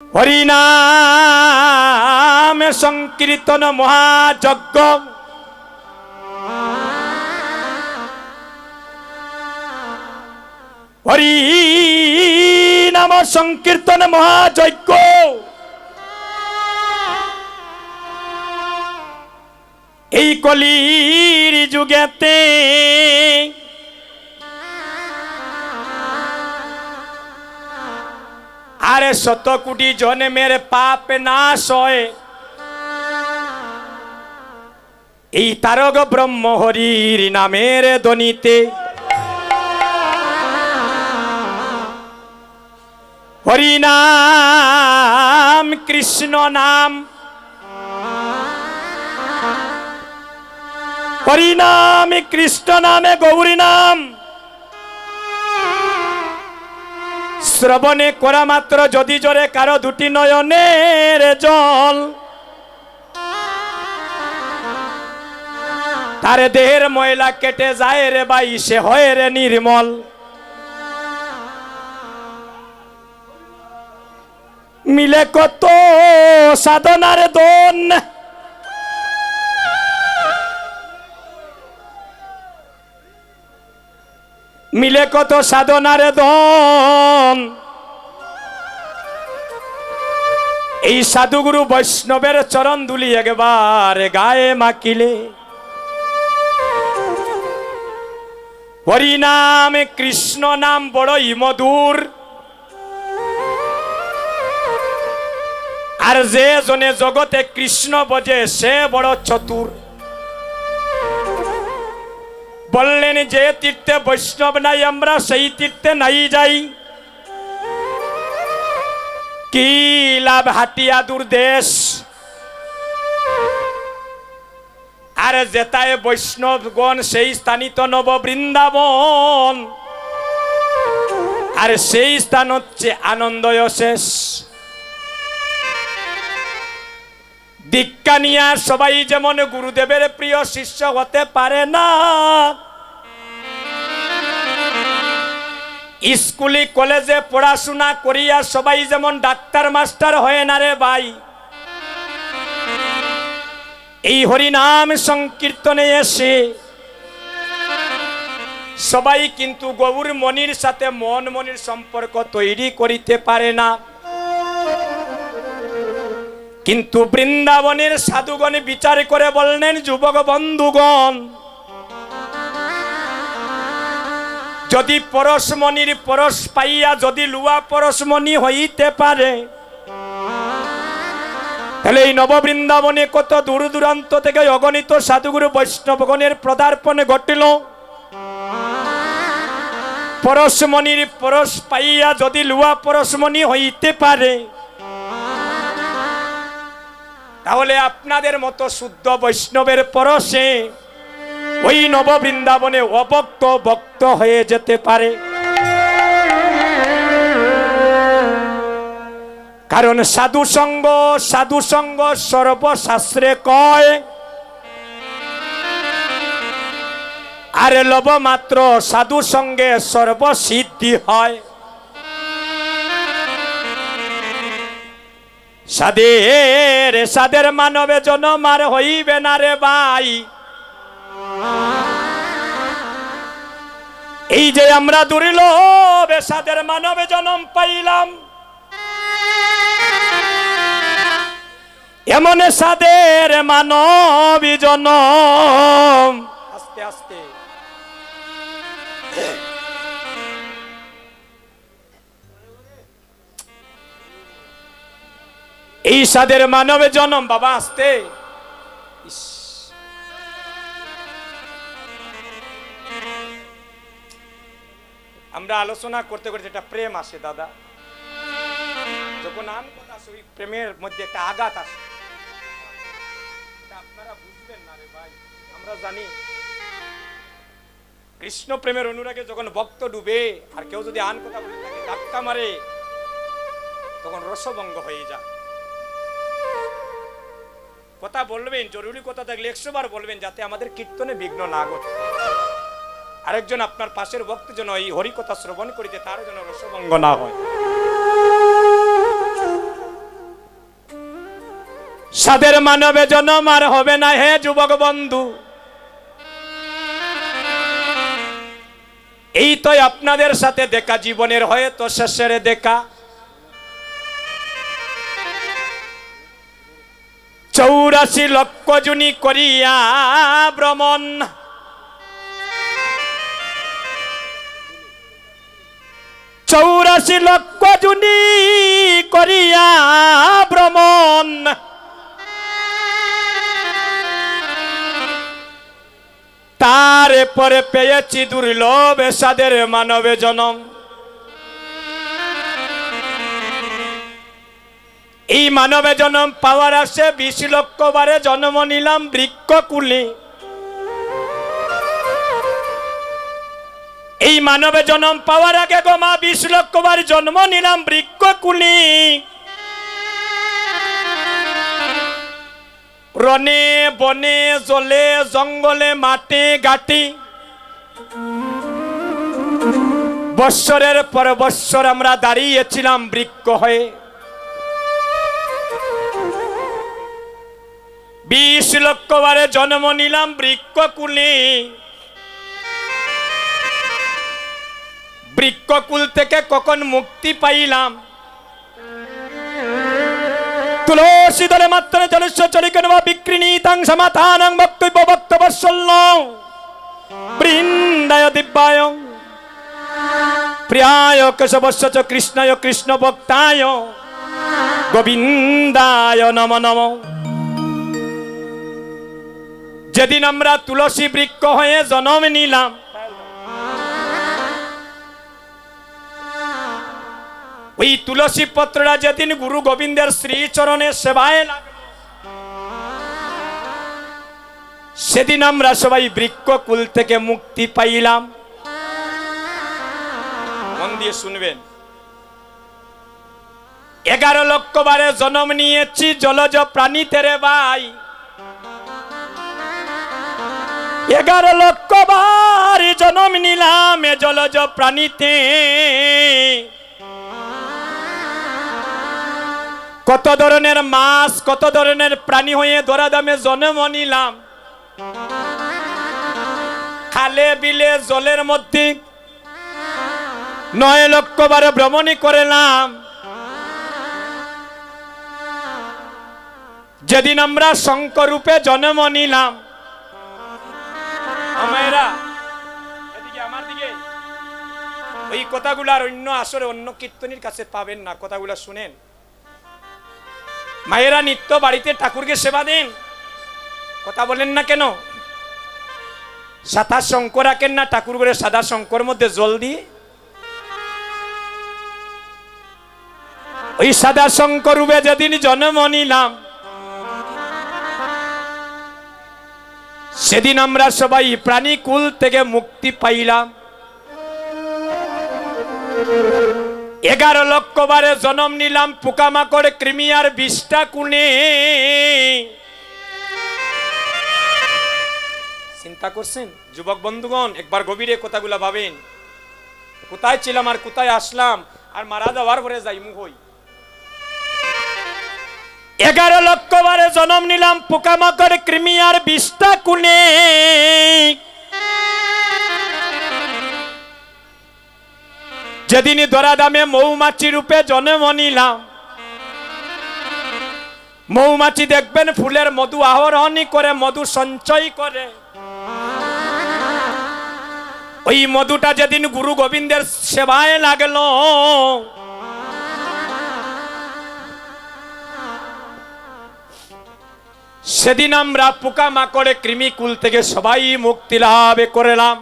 হরিনাম সংকীর্তন মহাযজ্ঞ হরিনাম সংকীর্তন মহাযজ্ঞ এই কলির যুগেতে আরে শত কোটি জন্মের পাপ নাশ হয় এই তারক ব্রহ্ম হরির নামের ধ্বনিতে। হরিনাম কৃষ্ণ নাম, হরিনাম কৃষ্ণ নামে গৌরী নাম শ্রবণে করা মাত্র যদি জোরে কারো দুটি নয়নের জল তার দেহের ময়লা কেটে যায় রে ভাই, সে হয় রে নির্মল। মিলে কত সাধনার দন, মিলে কত সাধনার দন এই সাধুগুরু বৈষ্ণবের চরণ ধুলি একবার গায়ে মাখিলে। হরিনাম কৃষ্ণ নাম বড়ই মধুর, আর যে জনে জগতে কৃষ্ণ বোঝে সে বড় চতুর। বললেন যে তীর্থে বৈষ্ণব নাই আমরা সেই তীর্থে নাই যাই, কি লাভ হাটিয়া দূর দেশ। আর যেতায় বৈষ্ণবগণ সেই স্থানিত নব বৃন্দাবন, আর সেই স্থান হচ্ছে আনন্দয় শেষ। দীক্ষা নিয়া সবাই যেমন গুরুদেবের প্রিয় শিষ্য হতে পারে না, স্কুলে কলেজে পড়াশোনা করিয়া সবাই যেমন ডাক্তার মাস্টার হয় না রে ভাই, এই হরিনাম সংকীর্তনে এসে সবাই কিন্তু গৌর মনির সাথে মন মনির সম্পর্ক তৈরি করিতে পারে না। কিন্তু বৃন্দাবনের সাধুগণ বিচার করে বললেন, যুবক বন্ধুগণ, যদি পরশমণির পরশ পাইয়া যদি লুয়া পরশমণি হইতে পারে, তাহলে এই নববৃন্দাবনে কত দূর দূরান্ত থেকে অগণিত সাধুগুরু বৈষ্ণবগণের পদার্পণ ঘটিল। পরশমণির পরশ পাইয়া যদি লুয়া পরশমণি হইতে পারে, তাহলে আপনাদের মতো শুদ্ধ বৈষ্ণবের পরশে ওই নববৃন্দাবনে অভক্ত ভক্ত হয়ে যেতে পারে। কারণ সাধু সঙ্গ সর্বশাস্ত্রে কয়, আর লব মাত্র সাধু সঙ্গে সর্বসিদ্ধি হয়। সাধের মানবে জনম আর হইবে না রে ভাই। এই যে আমরা দুর্লভ সাধের মানবে জনম পাইলাম, এমন সাধের মানবী জনম আস্তে আস্তে এই সাধের মানবে জনম বাবা আসতে আমরা আলোচনা করতে করতে একটা প্রেম আসে দাদা, যখন আন কথা আসে ওই প্রেমের মধ্যে একটা আঘাত আসে, আপনারা বুঝবেন না রে ভাই। আমরা জানি কৃষ্ণ প্রেমের অনুরাগে যখন ভক্ত ডুবে আর কেউ যদি আন কথা বলে থাকে ধাক্কা মারে, তখন রসভঙ্গ হয়ে যায়। কথা বলবেন, জরুরি কথা থাকলে 100 বার বলবেন, যাতে আমাদের কীর্তনে বিঘ্ন না ঘটে। আরেকজন আপনার পাশের ভক্ত যেন এই হরি কথা শ্রবণ করিতে তার যেন রসভঙ্গ না হয়। সাদের মানবে জন্ম আর হবে না হে যুবক বন্ধু। এই তো আপনাদের সাথে দেখা, জীবনের হয়তো শেষের দেখা। 84 লক্ষ জুনি করিয়া ভ্রমণ, 84 লক্ষ জুনি করিয়া ভ্রমণ, তারপরে পেয়েছি দুর্লভ সাদের মানবে জনম। এই মানবে জনম পাওয়ার আসে 20 লক্ষ বারে জন্ম নিলাম বৃক্ষকুলে। এই মানবে জন্ম পাওয়ার আগে গোমা 20 লক্ষ বার জন্ম নিলাম বৃক্ষকুলে। রনে বনে জলে জঙ্গলে মাঠে ঘাটি, বৎসরের পর বৎসর আমরা দাঁড়িয়েছিলাম বৃক্ষ হয়ে। 20 লক্ষ বারে জন্ম নিলাম বৃক্ষকুলে। বৃক্ষকুল থেকে কখন মুক্তি পাইলাম? তুলসী দলে মাত্র জলস্য চলিকেন বা বিক্রিণীতাং সমাধানং বক্তব্য বক্তবৎসল্য বৃন্দায় দিব্যায় প্রিয়ায় কেশবস্য চ কৃষ্ণায় কৃষ্ণ ভক্তায় গোবিন্দায় নম নম। যেদিন আমরা তুলসী বৃক্ষ হয়ে জন্ম নিলাম, ওই তুলসী পত্রটা যেদিন গুরু গোবিন্দের শ্রীচরণে সেবায় লাগলো, সেদিন আমরা সবাই বৃক্ষকুল থেকে মুক্তি পাইলাম। মন দিয়ে শুনবেন, 11 লক্ষ বারে জন্ম নিয়েছি জলজ প্রাণীতে রে ভাই। 11 লক্ষ বার জন্ম নিলাম এ জলজ প্রাণীতে। কত ধরনের মাছ, কত ধরনের প্রাণী হয়ে ধরাধামে জন্ম নিলাম। খালে বিলে জলের মধ্যে 9 লক্ষ বার ভ্রমণই করলাম। যেদিন আমরা শঙ্কর রূপে জন্ম নিলাম, আমার দিকে ওই কথাগুলো আর অন্য আসরে অন্য কীর্তনীর কাছে পাবেন না। কথাগুলো শুনেন। মায়েরা নিত্য বাড়িতে ঠাকুরকে সেবা দেন, কথা বলেন না কেন? সাদা শঙ্কর রাখেন না ঠাকুর করে? সাদা শঙ্কর মধ্যে জল দিয়ে ওই সাদা শঙ্কর রূপে যেদিন জন্ম নিলাম, সেদিন আমরা সবাই প্রাণীকুল থেকে মুক্তি পাইলাম। 11 লক্ষ বারে জন্ম নিলাম পোকামাকড় কৃমি আর বিষটা কুলে। চিন্তা করছেন যুবক বন্ধুগণ? একবার গভীরে কথাগুলা ভাবেন। কোথায় ছিলাম আর কোথায় আসলাম, আর মারা যাওয়ার পরে যাই মুখ হই। 11 লক্ষ বারে জন্ম নিলাম পোকামাকড় কৃমি আর বিষটা কুলে। যেদিন ধরাধামে মৌমাছি রূপে জন্ম নিলাম, মৌমাছি দেখবেন ফুলের মধু আহরণ করে, মধু সঞ্চয় করে। ওই মধুটা যেদিন গুরু গোবিন্দের সেবায় লাগলো, সেদিন আমরা পোকামাকড়ে কৃমিকুল থেকে সবাই মুক্তি লাভ করলাম।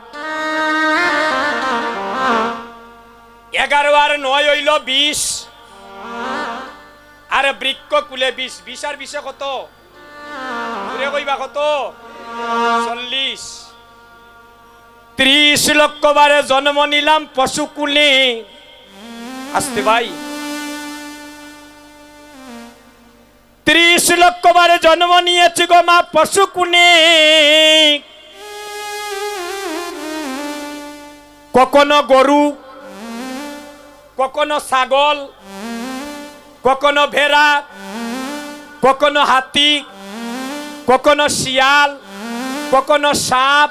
11 আর 9 হইল 20, আর বৃক্ষকুলে 20। 20 আর 20 কত? দূরে কইবা কত? 40। 30 লক্ষ বারে জন্ম নিলাম পশুকুলে। আসতে ভাই, 30 লক্ষ বারে জন্ম নিয়েছি গো মা পশুকুলে। কখনো গরু, কখনো ছাগল, কখনো ভেড়া, কখনো হাতি, কখনো শিয়াল, কখনো সাপ,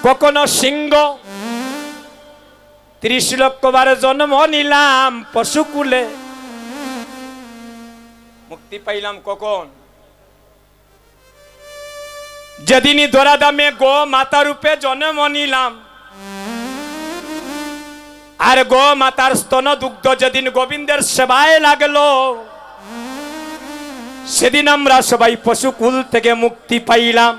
কখনো সিংহ। 30 লক্ষ বার জন্ম নিলাম পশুকুলে, মুক্তি পাইলাম কখন? যেদিনই ধরাধামে গো মাতা রূপে জন্ম নিলাম। আর গো মাতার স্তন দুগ্ধ যেদিন গোবিন্দের সেবায় লাগলো, সেদিন আমরা সবাই পশুকুল থেকে মুক্তি পাইলাম।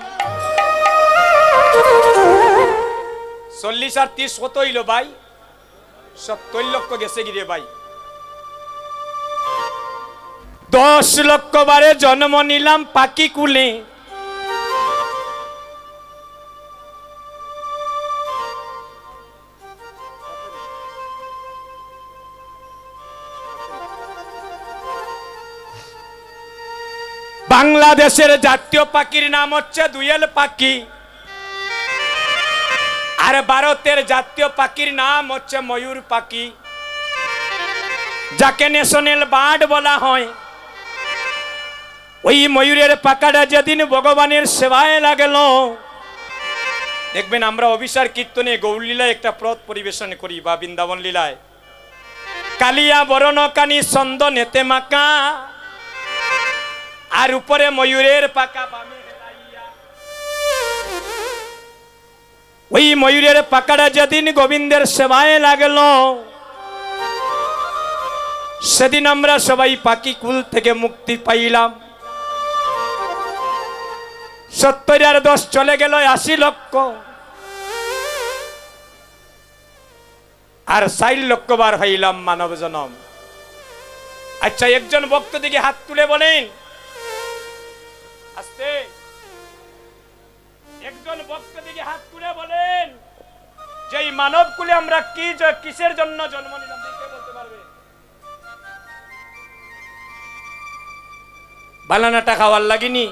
40 আর 30 কত হইল ভাই? 70 লক্ষ গেছে গিরে ভাই। 10 লক্ষ বারে জন্ম নিলাম পাখি কুলে। বাংলাদেশের জাতীয় পাখির নাম হচ্ছে দুয়েল পাখি, আর ভারতের জাতীয় পাখির নাম হচ্ছে ময়ূর পাখি, যাকে ন্যাশনাল বার্ড বলা হয়। ওই ময়ূরের পাখাটা যেদিন ভগবানের সেবায় লাগলো, দেখবেন আমরা অভিসার কীর্তনে গৌর লীলায় একটা পদ পরিবেশন করি বা বৃন্দাবন লীলায়, কালিয়া বরণ কানি চন্দনেতে মাকা, আর উপরে ময়ূরের পাকা বামে হেলাইয়া। ওই ময়ূরের পাকাটা যেদিন গোবিন্দের সেবায় লাগলো, সেদিন আমরা সবাই পাখি কুল থেকে মুক্তি পাইলাম। 70 আর 10 চলে গেল 80 লক্ষ, আর 60 লক্ষ বার হইলাম মানব জনম। আচ্ছা, একজন ভক্ত দিকে হাত তুলে বলেন আস্তে, একজন ভক্ত দিকে হাত তুলে বলেন যে এই মানব কুলে আমরা কিসের জন্য জন্ম নিলাম? কে বলতে পারবে? বালানাটা খাওয়ার লাগেনি?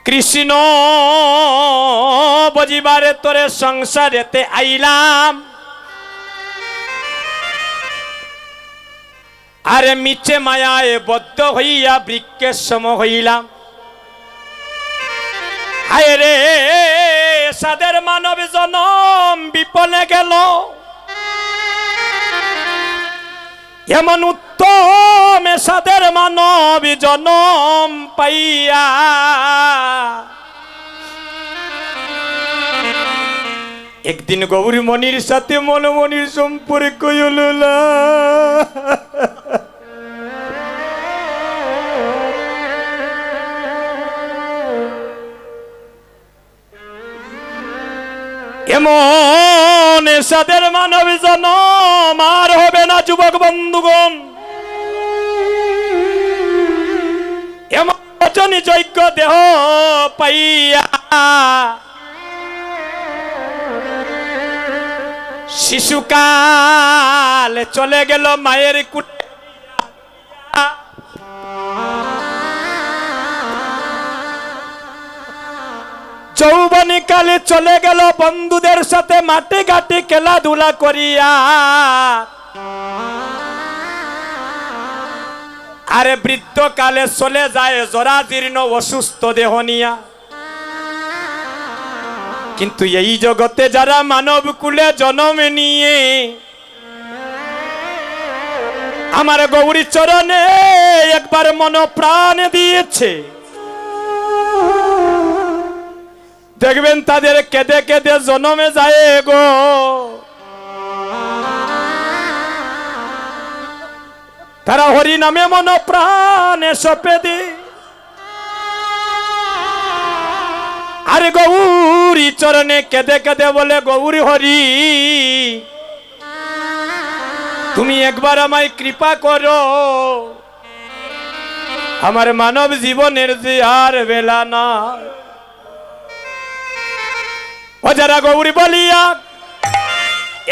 কৃষ্ণ বজিবারে তোরে সংসারেতে আইলাম, আরে মিছে মায়ায় বদ্ধ হইয়া বৃক্ষের সম হইলাম। হায় রে সাদের মানব জনম বিপলে গেল, এমন উত্তম সাদের মানব জনম পাইয়া। একদিন গৌরমণির সাথে মনমণির সম্পর্ক হলো না। এমন সাদের মানব জনম আর হবে না যুবক বন্ধুগণ। এমন বচনী যোগ্য দেহ পাইয়া শিশুকাল চলে গেল মায়ের কুলে, যৌবনী কালে চলে গেল বন্ধুদের সাথে মাঠে ঘাটে খেলাধুলা করিয়া। আরে বৃদ্ধ কালে চলে যায় জরাজীর্ণ অসুস্থ দেহ নিয়া। কিন্তু এই জগতে যারা মানব কুলে জন্ম নিয়ে আমার গৌরী চরণে একবার মন প্রাণ দিয়েছে, দেখবেন তাদের কেঁদে কেঁদে জন্মে যায় গো। তারা হরি নামে মন প্রাণে সপে দি। আরে গৌরী চরণে কেঁদে কেঁদে বলে, গৌরী হরি তুমি একবার আমায় কৃপা করো, আমার মানব জীবনের যে আর বেলা না। ও যারা গৌরী বলিয়া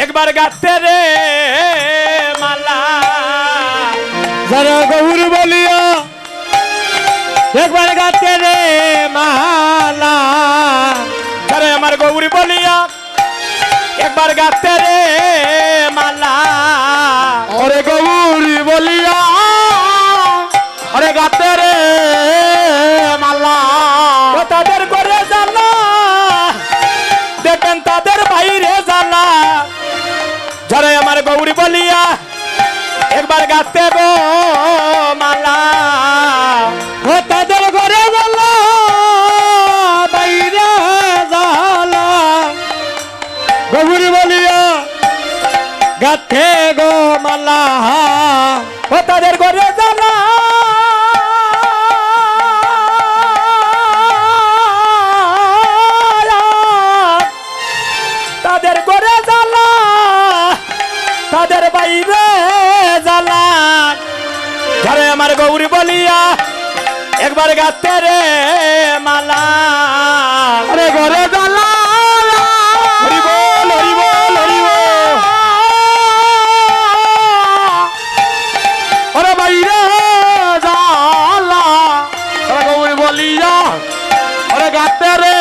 একবার গাতে রে মালা, যারা গৌরী বলিয়া একবার গাতে রে মালা, যারা আমার গৌরী বলিয়া একবার গাতে রে মালা। ওরে গৌরী বলিয়া গাতে রে মালা ও তাদের ঘরে জ্বালা দেখবেন তাদের বাইরে জ্বালা যারা আমার গৌরী বলিয়া একবার গাতে গো মালা ও তাদের ঘরে জ্বালা বাইরে জ্বালা গৌরী বলিয়া গাতে গো মালা ও তাদের ঘরে জ্বালা তাদের ঘরে জ্বালা তাদের বাইরে জ্বালা ঘরে আমার গৌরী বলিয়া একবার গাতে রে মালা আরে ঘরে জ্বালা হরি বল হরি বল হরি বল ওরে বাইরে জ্বালা ওরে গৌরী বলিয়া ওরে গাতে রে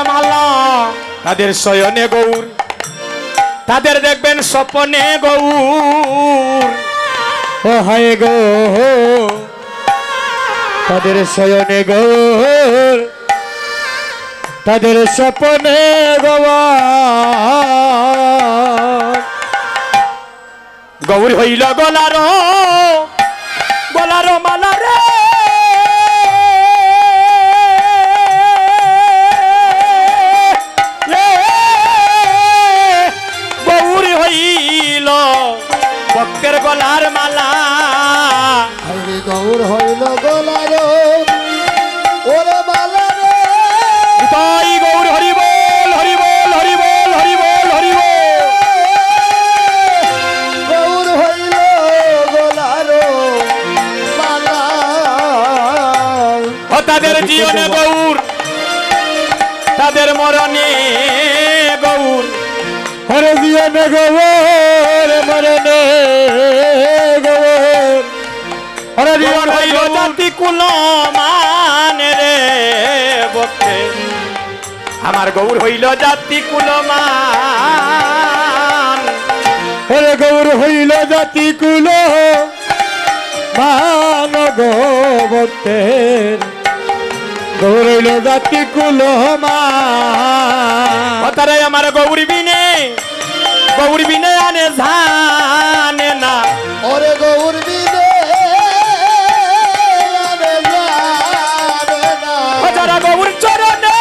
মালা তাদের শয়নে গৌর তাদের দেখবেন স্বপনে গৌর ও হায় গো তাদের শয়নে গো তাদের স্বপনে গোয়া গৌর হইল গলার গলার মালা রে গৌর হইল ভক্তের গলার মালা হরি গৌর হইল গোলার ওরে মালা রে তাই গৌর হরি বল হরি বল হরি বল হরি বল হরি বল গৌর হইল গোলার মালা ও তাদের জীবনে গৌর তাদের মরণে গৌর হরে জীবনে গৌর মরণে গৌর হরে জীবন হইল জাতি কুল মানে রে বক্তে আমার গৌর হইল জাতি কুল মান হরে গৌর হইল জাতি কুল মান গো ভক্তের গৌর হইল জাতি কুল মান তারাই আমার গৌরী বিনে আনে জানে না ওরে গৌর বিনে আনে জানে না ও যারা গৌর চরণে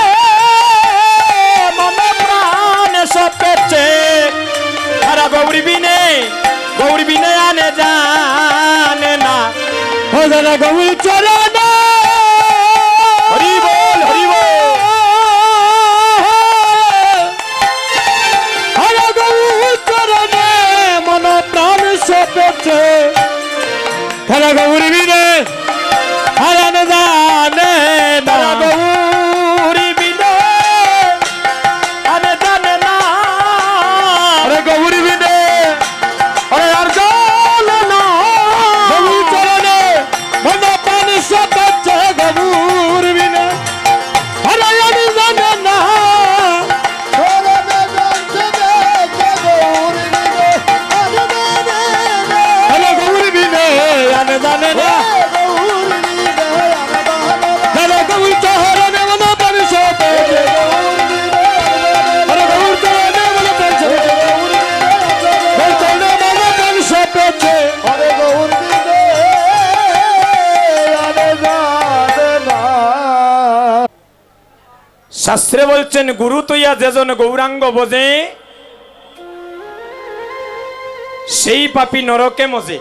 মনে প্রাণে সপেছে তারা গৌরী বিনে আনে জানে না ও যারা গৌর চরণ হরি বল হরি বল হরে গৌর চরণে মন প্রাণ সপেছে হরে গৌর বিনে হরণ জানে না তারা গৌরী বিনে আনে জানে না হরে গৌর বিনে হরে আর জানে না গৌর চরণে মন প্রাণ সপেছে গৌর বিনে হরে আর জানে না হরে গৌর বিনে আনে জানে না হরে গৌর চরণে মন প্রাণ সপেছে হরে গৌর চরণে মন প্রাণ সপেছে গৌর চরণে মন প্রাণ সপেছে হরে গৌর বিনে আনে জানে না শাস্ত্রে বলছেন গুরু তৈয়া যেজন গৌরাঙ্গ বোঝে সেই পাপী নরকে মজে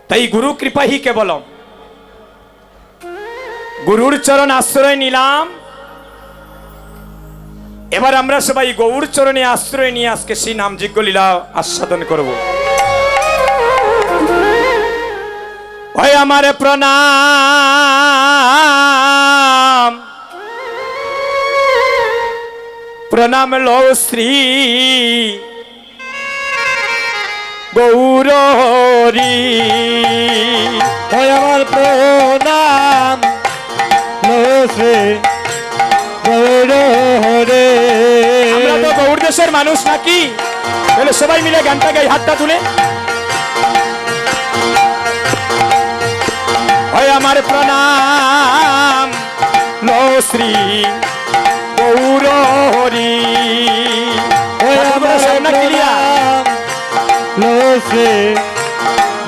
তাই গুরু কৃপাহি কেবলম গুরুর চরণ আশ্রয় নিলাম এবার আমরা সবাই গৌর চরণে আশ্রয় নিয়ে আজকে সেই নাম যজ্ঞ লীলা আস্বাদন করব ওই আমার প্রণাম প্রণাম লো শ্রী গৌরী ওই আমার প্রণাম লো শ্রী গৌর হরে আমরা তো গৌর দেশের মানুষ নাকি তাহলে সবাই মিলে গানটা গাই হাতটা তুলে আমার প্রণাম লো শ্রী গৌর হরি। ওই তোমরা আমার সব না clear? লো শ্রী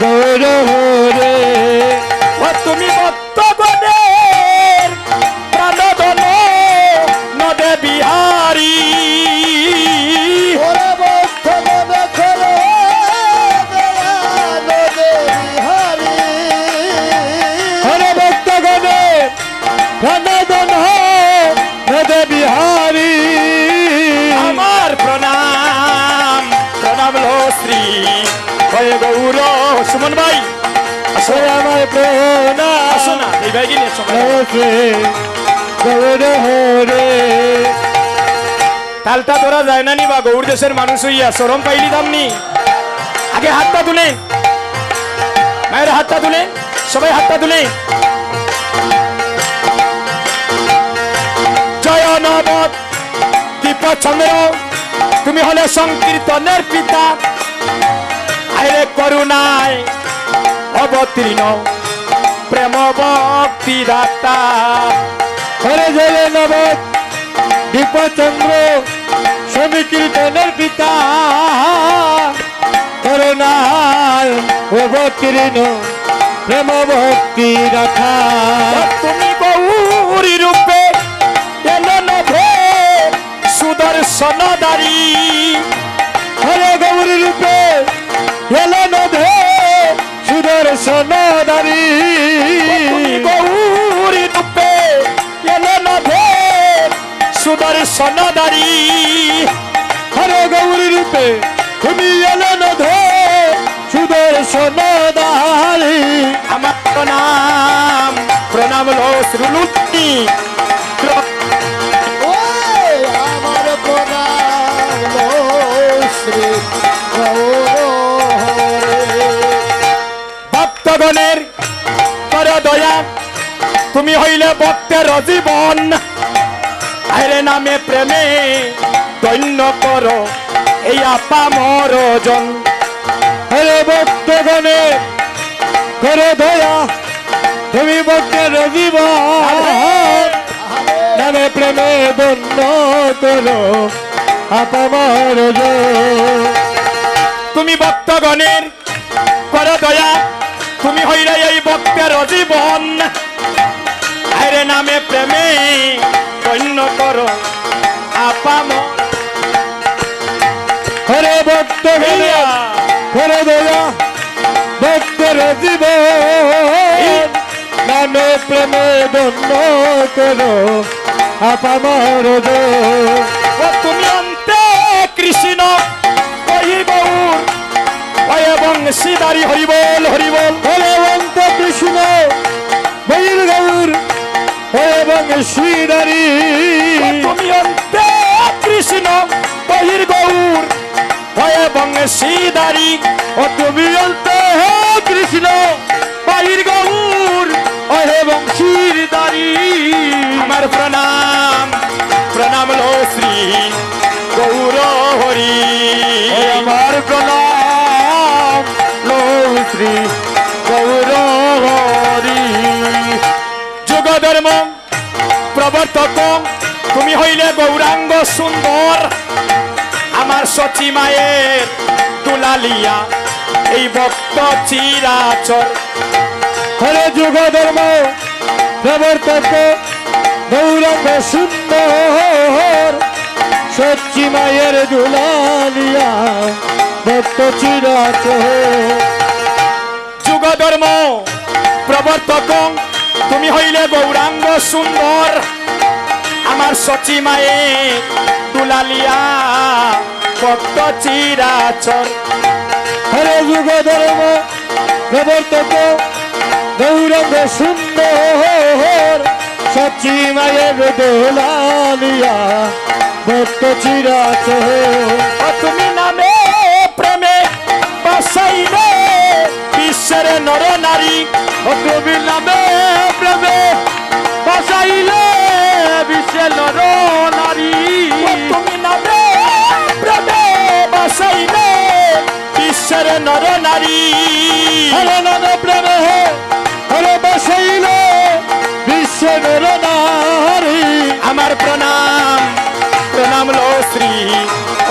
গৌর হরে। ও তুমি ভক্তগণের প্রাণধন নদে বিহারী। ওরে ভক্তগণ করো দয়াল বিহারী। ওরে ভক্তগণে প্রাণধন হৃদয় বিহারী। আমার প্রণাম প্রণাম লো শ্রী হয়ে গৌর। সুমন ভাই আসো, ওই আমার প্রণাম আসো না এই ভাই গিয়ে সময় লো শ্রী গৌর হরে। তালটা ধরা যায় না নি বা গৌর দেশের মানুষ হইয়া সরম পাইলি দামনি। আগে হাতটা তুলে, মায়ের হাতটা তুলে, সবাই হাতটা তুলে। জয় নবদ দীপচন্দ্র, তুমি হলে সংকীর্তনের পিতা। আরে করুণায় অবতীর্ণ প্রেম ভক্তি দাতা। হরে জয় নবদ দীপচন্দ্র, স্বামী কীর্তনের পিতা। করুণায় অবতীর্ণ প্রেম ভক্তি রাখা। তুমি গৌরী রূপে এলো নভে সুদর্শনদারী। হরে গৌরী রূপে এলো নধে সুদর্শনদারী। তুমি গৌরী রূপে এলো নভে সুদর্শনদারী। হরে গৌরী রূপে তুমি এলো নধে সুদর্শনদারী। আমার প্রণাম প্রণাম লো শ্রুলুতি। ওই আমার প্রণাম লো শ্রী গৌর হরে। ভক্তগণের কর দয়া, তুমি হইলে ভক্তের জীবন। আরে নামে প্রেমে দৈন্য করো এই আপা মরজন। হরে ভক্তগণে করো দয়া, তুমি ভক্তের জীবন। নামে প্রেমে বন্য করো আপামর। তুমি ভক্তগণের কর দয়া, তুমি হইলে এই ভক্তের জীবন। আরে নামে প্রেমে দৈন্য করো আপা মর। হরে ভক্তগণে করো দয়া, ভক্তের জীবন। নামে প্রেমে বন্য করো আপামর। ও তুমি অন্তে কৃষ্ণ ওই গৌর ওই বংশীদারি হরিবল হরিবল। হরে অন্ত কৃষ্ণ বৈর গৌর হরে বংশীদারী। তুমি অন্তে কৃষ্ণ বহির গৌর হয়ে বংশীদারি। ও তুমি অন্ত কৃষ্ণ বৈর গৌর হরে বংশীদারী। আমার প্রণাম প্রণাম লো শ্রী গৌর হরি। আমার প্রণাম লো শ্রী গৌর হরি। যুগ ধর্ম প্রবর্তক তুমি হইলে গৌরাঙ্গ সুন্দর। আমার সচী মায়ের দুলালিয়া এই ভক্ত চিরাচর। হরে যুগ ধর্ম প্রবর্তক গৌরাঙ্গ সুন্দর। সচ্চি মায়ের দুলালিয়া ভক্ত চিরাচর। যুগ ধর্ম প্রবর্তক তুমি হইলে গৌরাঙ্গ সুন্দর। আমার সচী মায়ে দুলালিয়া ভক্ত চিরাচর। হরে যুগ ধর্ম প্রবর্তক গৌরাঙ্গ সুন্দর। সচ্চি মায়ের দুলালিয়া ভক্ত চিরাচর। ও তুমি নামে প্রেমে বসাইলে বিশ্বের নর নারী। ও তুমি নামে প্রেমে বসাইলে বিশ্বের নর নারী। ও তুমি নামে প্রেমে বসাইলে বিশ্বের নর নারী। হরে নামে প্রেমে হরে বসাইলে বিশ্বে নর নারী আমার প্রণাম প্রণাম লো শ্রী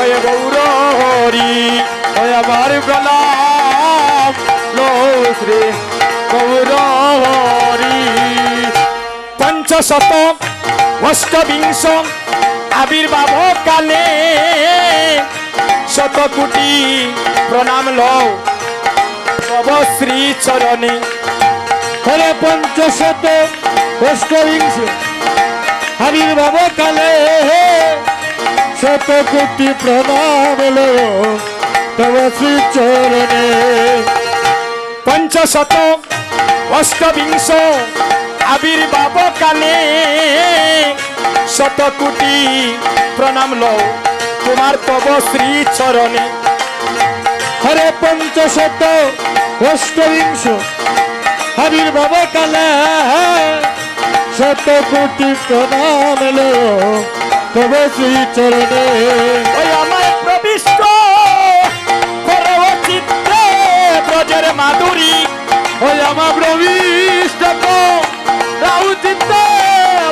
ওই গৌর হরি ওই আমার প্রণাম লো শ্রী গৌর হরি পঞ্চশত অষ্টবিংশ আবির্ভাব কালে শত কোটি প্রণাম লও তব শ্রী চরণে হরে পঞ্চশত অষ্টবিংশ আবির্ভাব কালে শত কোটি প্রণাম লো তব শ্রী চরণে পঞ্চশত অষ্টবিংশ আবির্ভাব কালে শত কোটি প্রণাম লও তোমার তব শ্রী চরণে হরে পঞ্চশত অষ্টবিংশ আবির্ভাব কালে শত কোটি প্রণাম লো তব শ্রী চরণে ওই আমার প্রবিষ্ট করো চিত্তে ব্রজের মাধুরী ওই আমার প্রবিষ্ট রাহু চিত্তে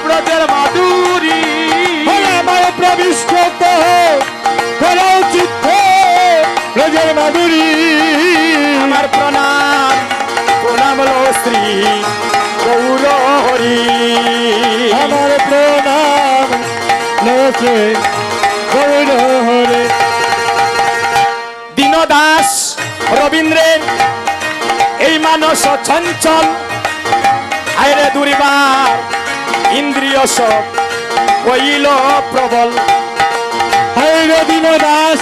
ব্রজের মাধুরী ওই আমার প্রবিষ্ট রাহু চিত্তে ব্রজের মাধুরী আমার প্রণাম প্রণাম লো শ্রী গৌর হরি আমার প্রণাম লোকে গৌর হরে দীনদাস রবীন্দ্রের এই মানস চঞ্চল আইরে দুরিবার ইন্দ্রিয় সব হইল প্রবল হাইরে দিন দাস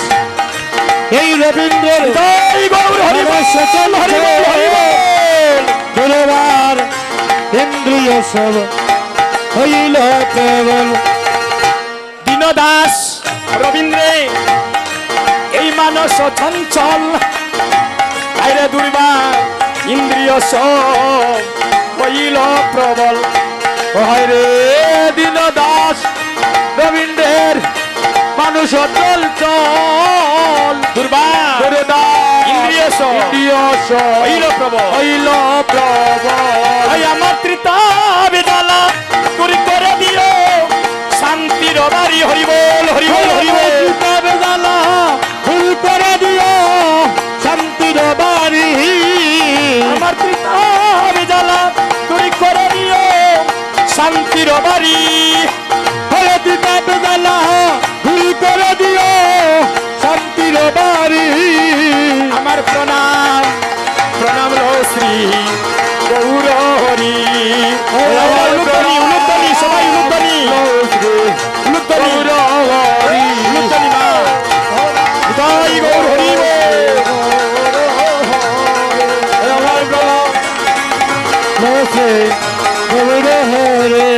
এই রবীন্দ্রের জয় গৌর হরি বল, সচল হরি বল, হরি বল। দুর্বার ইন্দ্রিয় সব হইল প্রবল দীনদাস রবীন্দ্রে এই মানস চঞ্চল আইরে দুর্বার ইন্দ্রিয় সব হইল প্রবল হাইরে দিন দাস রবীন্দ্রের মানুষ চল চল দুর্বার ইন্দ্রিয় সব ইন্দ্রিয় সব হইল প্রবল হইল প্রবল ওই আমার ত্রিতা বেদালা তুই করে দিও শান্তির বাড়ি হরি বল, হরি বল, হরি বল। কিতাবে জ্বালা ফুল করে দিও শান্তির বাড়ি আমার ত্রিতা বেদালা তুই করে দিও শান্তির বাড়ি হরে কিতাবে জ্বালা ফুল করে দিও শান্তির বাড়ি আমার প্রণাম প্রণাম লো শ্রী গৌর হরি উলুধ্বনি উলুধ্বনি সবাই উলুধ্বনি উলুধ্বনি উলুধ্বনি মা জয় গৌর হরি লোকে গৌর হরে